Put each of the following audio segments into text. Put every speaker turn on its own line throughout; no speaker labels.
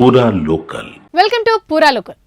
పూరా local.
Welcome to పూరా local.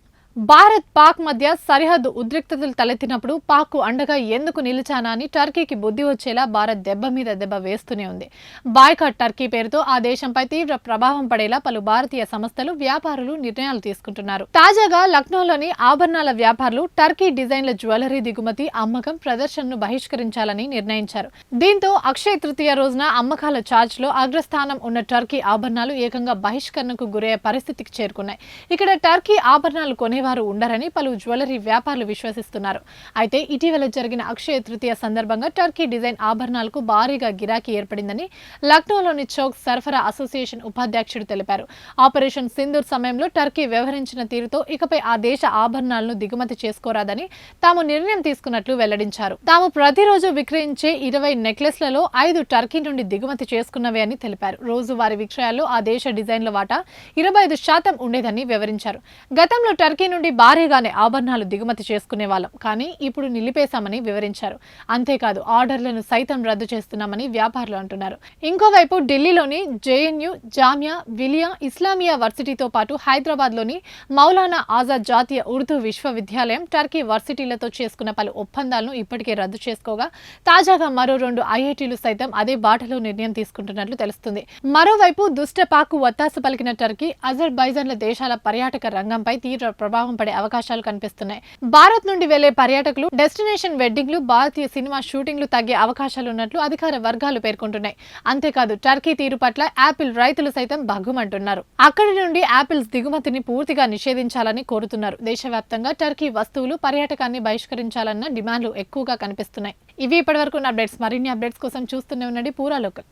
Bharat Pak మధ్య సరిహద్దు ఉద్రిక్తతలు తలెత్తినప్పుడు పాక్ అండగా ఎందుకు నిలిచానా అని టర్కీకి బుద్ధి వచ్చేలా భారత్ దెబ్బ మీద దెబ్బ వేస్తూనే ఉంది. బాయ్కాట్ టర్కీ పేరుతో ఆ దేశంపై తీవ్ర ప్రభావం పడేలా పలు భారతీయ సంస్థలు, వ్యాపారులు నిర్ణయాలు తీసుకుంటున్నారు. తాజాగా లక్నోలోని ఆభరణాల వ్యాపారులు టర్కీ డిజైన్ల జ్యువెలరీ దిగుమతి, అమ్మకం, ప్రదర్శనను బహిష్కరించాలని నిర్ణయించారు. దీంతో అక్షయ తృతీయ రోజున అమ్మకాల ఛార్జ్లో అగ్రస్థానం ఉన్న టర్కీ ఆభరణాలు ఏకంగా బహిష్కరణకు గురయ్యే పరిస్థితికి చేరుకున్నాయి. ఇక్కడ టర్కీ ఆభరణాలు కొనే వారు ఉండరని పలు జ్యువెలరీ వ్యాపారులు విశ్వసిస్తున్నారు. అయితే ఇటీవల జరిగిన అక్షయ తృతీయ సందర్భంగా టర్కీ డిజైన్ ఆభరణాలకు భారీగా గిరాకీ ఏర్పడిందని లక్నోలోని చౌక్ సరఫరా అసోసియేషన్ ఉపాధ్యక్షుడు తెలిపారు. ఆపరేషన్ సింధూర్ సమయంలో టర్కీ వ్యవహరించిన తీరుతో ఇకపై ఆ దేశ ఆభరణాలను దిగుమతి చేసుకోరాదని తాము నిర్ణయం తీసుకున్నట్లు వెల్లడించారు. తాము ప్రతిరోజు విక్రయించే 20 నెక్లెస్లలో 5 టర్కీ నుండి దిగుమతి చేసుకున్నవే అని తెలిపారు. రోజువారీ విక్రయాల్లో ఆ దేశ డిజైన్ల వాటా 25% ఉండేదని వివరించారు. గతంలో టర్కీ నుండి భారీగానే ఆభరణాలు దిగుమతి చేసుకునే వాళ్ళం, కానీ ఇప్పుడు నిలిపేశామని వివరించారు. అంతేకాదు ఆర్డర్లను సైతం రద్దు చేస్తున్నామని వ్యాపారులు అంటున్నారు. ఇంకోవైపు ఢిల్లీలోని జేఎన్యూ, జామియా మిలియా ఇస్లామియా వర్సిటీతో పాటు హైదరాబాద్లోని మౌలానా ఆజాద్ జాతీయ ఉర్దూ విశ్వవిద్యాలయం టర్కీ వర్సిటీలతో చేసుకున్న పలు ఒప్పందాలను ఇప్పటికే రద్దు చేసుకోగా తాజాగా మరో 2 ఐఐటీలు సైతం అదే బాటలో నిర్ణయం తీసుకుంటున్నట్లు తెలుస్తుంది. మరోవైపు దుష్ట పాకు వత్తాసు పలికిన టర్కీ, అజర్బైజాన్ల దేశాల పర్యాటక రంగంపై తీవ్ర ప్రభావం పడే అవకాశాలు కనిపిస్తున్నాయి. భారత్ నుండి వెళ్లే పర్యాటకులు, డెస్టినేషన్ వెడ్డింగ్లు, భారతీయ సినిమా షూటింగ్లు తగ్గే అవకాశాలున్నట్లు అధికార వర్గాలు పేర్కొంటున్నాయి. అంతేకాదు టర్కీ తీరు పట్ల యాపిల్ రైతులు సైతం భగ్గుమంటున్నారు. అక్కడి నుండి యాపిల్స్ దిగుమతిని పూర్తిగా నిషేధించాలని కోరుతున్నారు. దేశవ్యాప్తంగా టర్కీ వస్తువులు, పర్యాటకాన్ని బహిష్కరించాలన్న డిమాండ్లు ఎక్కువగా కనిపిస్తున్నాయి. ఇవి ఇప్పటివరకు అప్డేట్స్. మరిన్ని అప్డేట్స్ కోసం చూస్తూనే ఉండండి పూరా లోకల్.